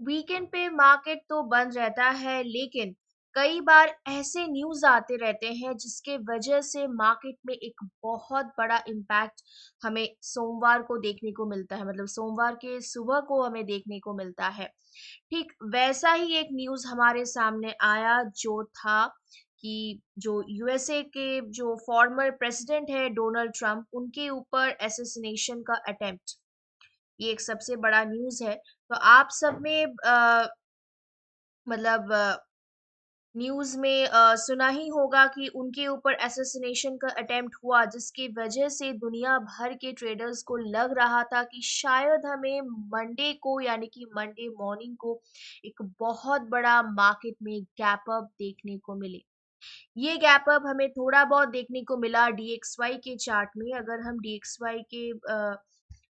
Weekend पे market तो बंद रहता है, लेकिन कई बार ऐसे न्यूज आते रहते हैं जिसके वजह से मार्केट में एक बहुत बड़ा इम्पैक्ट हमें सोमवार को देखने को मिलता है, मतलब सोमवार के सुबह को हमें देखने को मिलता है। ठीक वैसा ही एक न्यूज हमारे सामने आया जो था कि जो यूएसए के जो फॉर्मर प्रेसिडेंट है डोनाल्ड ट्रंप, उनके ऊपर एसेसिनेशन का अटेम्प्ट, ये एक सबसे बड़ा न्यूज है। तो आप सब में मतलब न्यूज में सुना ही होगा कि उनके ऊपर असैसिनेशन का अटेम्प्ट हुआ, जिसकी वजह से दुनिया भर के ट्रेडर्स को लग रहा था कि शायद हमें मंडे को, यानी कि मंडे मॉर्निंग को, एक बहुत बड़ा मार्केट में गैप अप देखने को मिले। ये गैप अप हमें थोड़ा बहुत देखने को मिला डीएक्सवाई के चार्ट में। अगर हम डीएक्सवाई के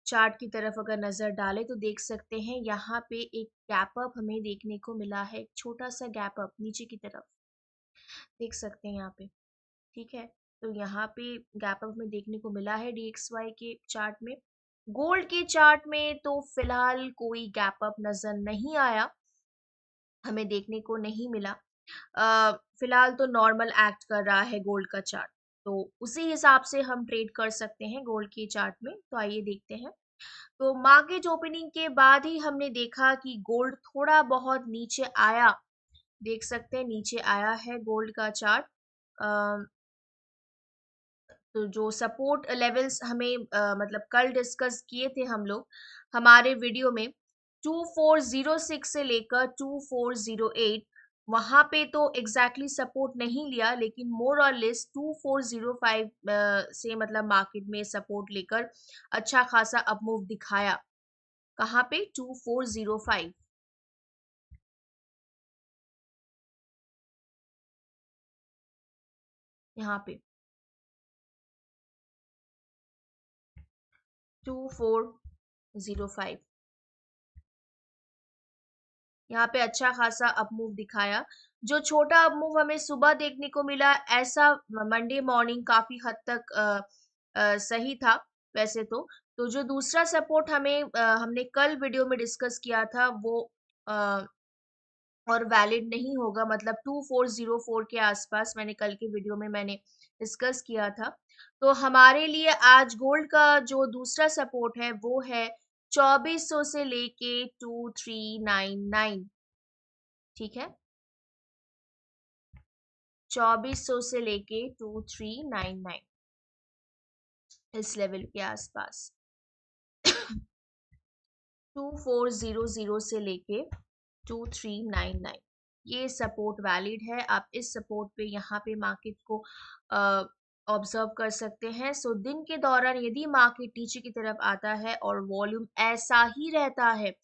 चार्ट की तरफ अगर नजर डालें तो देख सकते हैं यहाँ पे एक गैप अप हमें देखने को मिला है, छोटा सा गैप अप नीचे की तरफ देख सकते हैं यहाँ पे। ठीक है, तो यहाँ पे गैप अप में देखने को मिला है डीएक्सवाई के चार्ट में। गोल्ड के चार्ट में तो फिलहाल कोई गैप अप नजर नहीं आया, हमें देखने को नहीं मिला। फिलहाल तो नॉर्मल एक्ट कर रहा है गोल्ड का चार्ट, तो उसी हिसाब से हम ट्रेड कर सकते हैं गोल्ड के चार्ट में। तो आइए देखते हैं। तो मार्केट ओपनिंग के बाद ही हमने देखा कि गोल्ड थोड़ा बहुत नीचे आया, देख सकते हैं नीचे आया है गोल्ड का चार्ट। तो जो सपोर्ट लेवल्स हमें मतलब कल डिस्कस किए थे हम लोग हमारे वीडियो में, 2406 से लेकर 2408, वहां पे तो एग्जैक्टली सपोर्ट नहीं लिया, लेकिन मोर और लेस 2405 से मतलब मार्केट में सपोर्ट लेकर अच्छा खासा अपमूव दिखाया। कहाँ पे? 2405, यहाँ पे 2405, यहाँ पे अच्छा खासा अपमूव दिखाया। जो छोटा अपमूव हमें सुबह देखने को मिला, ऐसा मंडे मॉर्निंग काफी हद तक सही था वैसे तो जो दूसरा सपोर्ट हमने कल वीडियो में डिस्कस किया था वो अ, और वैलिड नहीं होगा, मतलब 2404 के आसपास मैंने कल के वीडियो में मैंने डिस्कस किया था। तो हमारे लिए आज गोल्ड का जो दूसरा सपोर्ट है वो है 2400 से लेके 2399। ठीक है, 2400 से लेके 2399, इस लेवल के आसपास। 2400 से लेके 2399, ये सपोर्ट वैलिड है। आप इस सपोर्ट पे यहाँ पे मार्केट को ऑब्जर्व कर सकते हैं। सो दिन के दौरान यदि मार्केट नीचे की तरफ आता है और वॉल्यूम ऐसा ही रहता है,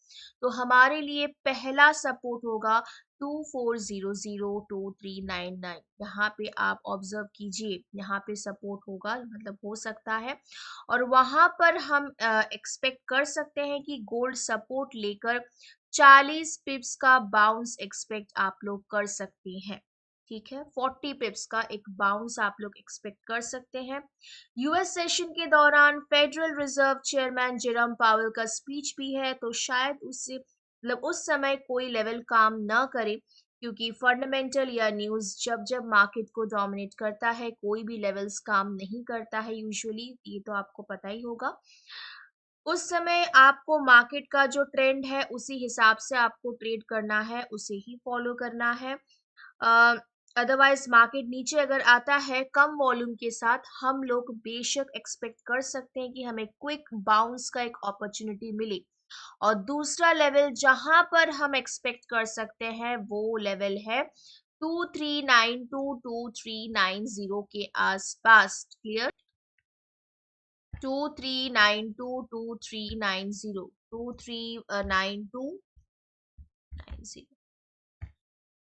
तो हमारे लिए पहला सपोर्ट होगा 2400 2399। यहाँ पे आप ऑब्जर्व कीजिए, यहाँ पे सपोर्ट होगा, मतलब हो सकता है। और वहां पर हम एक्सपेक्ट कर सकते हैं कि गोल्ड सपोर्ट लेकर 40 पिप्स का बाउंस एक्सपेक्ट आप लोग कर सकते हैं। ठीक है, 40 पिप्स का एक बाउंस आप लोग एक्सपेक्ट कर सकते हैं। यूएस सेशन के दौरान federal reserve chairman Jeram Pavel का स्पीच भी है, तो शायद उससे मतलब उस समय कोई लेवल काम न करे, क्योंकि फंडामेंटल या न्यूज जब जब मार्केट को डोमिनेट करता है कोई भी लेवल्स काम नहीं करता है यूजुअली, ये तो आपको पता ही होगा। उस समय आपको मार्केट का जो ट्रेंड है उसी हिसाब से आपको ट्रेड करना है, उसे ही फॉलो करना है। अदरवाइज मार्केट नीचे अगर आता है कम वॉल्यूम के साथ, हम लोग बेशक एक्सपेक्ट कर सकते हैं कि हमें क्विक बाउंस का एक अपॉर्चुनिटी मिले। और दूसरा लेवल जहां पर हम एक्सपेक्ट कर सकते हैं वो लेवल है 2392 के आसपास। क्लियर? 2392 2392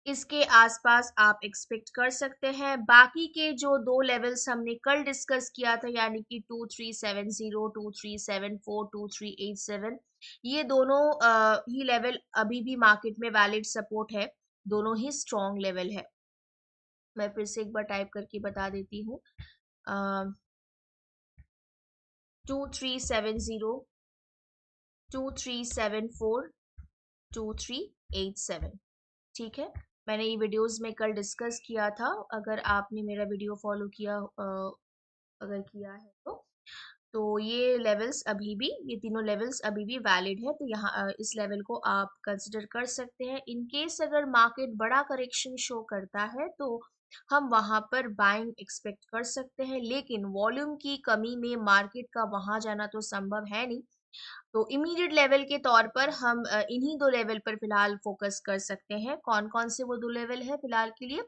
इसके आसपास आप एक्सपेक्ट कर सकते हैं। बाकी के जो दो लेवल्स हमने कल डिस्कस किया था, यानी कि 2370 2374 2387, ये दोनों ही लेवल अभी भी मार्केट में वैलिड सपोर्ट है, दोनों ही स्ट्रॉन्ग लेवल है। मैं फिर से एक बार टाइप करके बता देती हूँ। 2370 2374 2387। ठीक है, मैंने ये वीडियोस में कल डिस्कस किया था। अगर आपने मेरा वीडियो फॉलो किया अगर किया है तो ये लेवल्स अभी भी, ये तीनों लेवल्स अभी भी वैलिड है, तो यहाँ इस लेवल को आप कंसिडर कर सकते हैं। इन केस अगर मार्केट बड़ा करेक्शन शो करता है तो हम वहां पर बाइंग एक्सपेक्ट कर सकते हैं, लेकिन वॉल्यूम की कमी में मार्केट का वहां जाना तो संभव है नहीं। तो इमीडिएट लेवल के तौर पर हम इन्हीं दो लेवल पर फिलहाल फोकस कर सकते हैं। कौन कौन से वो दो लेवल है फिलहाल के लिए?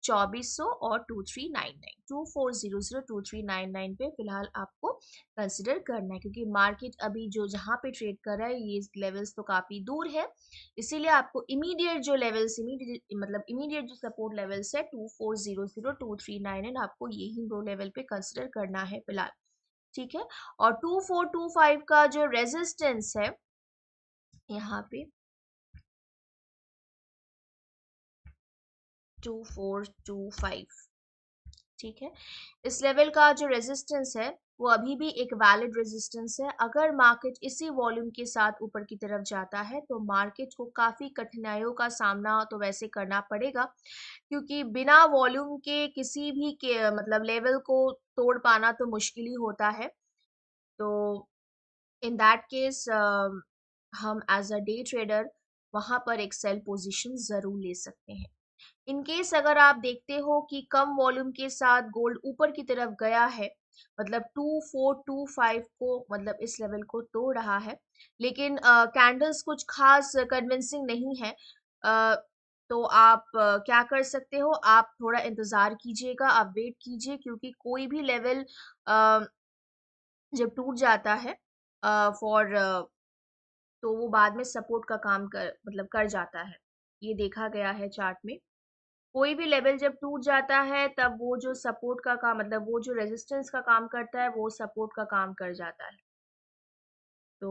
2400 और 2399, 2400 2399 पे फिलहाल आपको कंसिडर करना है, क्योंकि मार्केट अभी जो जहां पे ट्रेड कर रहा है ये लेवल्स तो काफी दूर है। इसीलिए आपको इमीडिएट जो लेवल्स, इमीडिएट मतलब इमीडिएट जो सपोर्ट लेवल्स है 2400 2399, आपको यही दो लेवल पे कंसिडर करना है फिलहाल। ठीक है, और 2425 का जो रेजिस्टेंस है यहाँ पे 2425, ठीक है, इस लेवल का जो रेजिस्टेंस है वो अभी भी एक वैलिड रेजिस्टेंस है। अगर मार्केट इसी वॉल्यूम के साथ ऊपर की तरफ जाता है तो मार्केट को काफी कठिनाइयों का सामना तो वैसे करना पड़ेगा, क्योंकि बिना वॉल्यूम के किसी भी के मतलब लेवल को तोड़ पाना तो मुश्किल ही होता है। तो इन दैट केस हम एज अ डे ट्रेडर वहां पर एक सेल पोजीशन जरूर ले सकते हैं। इन केस अगर आप देखते हो कि कम वॉल्यूम के साथ गोल्ड ऊपर की तरफ गया है, मतलब 2425 को, मतलब इस लेवल को तोड़ रहा है, लेकिन कैंडल्स कुछ खास कन्विंसिंग नहीं है, अ, तो आप क्या कर सकते हो, आप थोड़ा इंतजार कीजिएगा, आप वेट कीजिए, क्योंकि कोई भी लेवल जब टूट जाता है फॉर तो वो बाद में सपोर्ट का काम कर मतलब कर जाता है। ये देखा गया है चार्ट में। कोई भी लेवल जब टूट जाता है तब वो जो सपोर्ट का काम मतलब वो जो रेजिस्टेंस का काम करता है वो सपोर्ट का काम कर जाता है। तो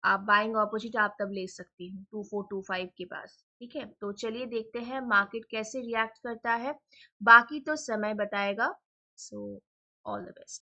आप बाइंग अपॉर्चुनिटी आप तब ले सकती हैं 2425 के पास। ठीक है, तो चलिए देखते हैं मार्केट कैसे रिएक्ट करता है, बाकी तो समय बताएगा। So all the best.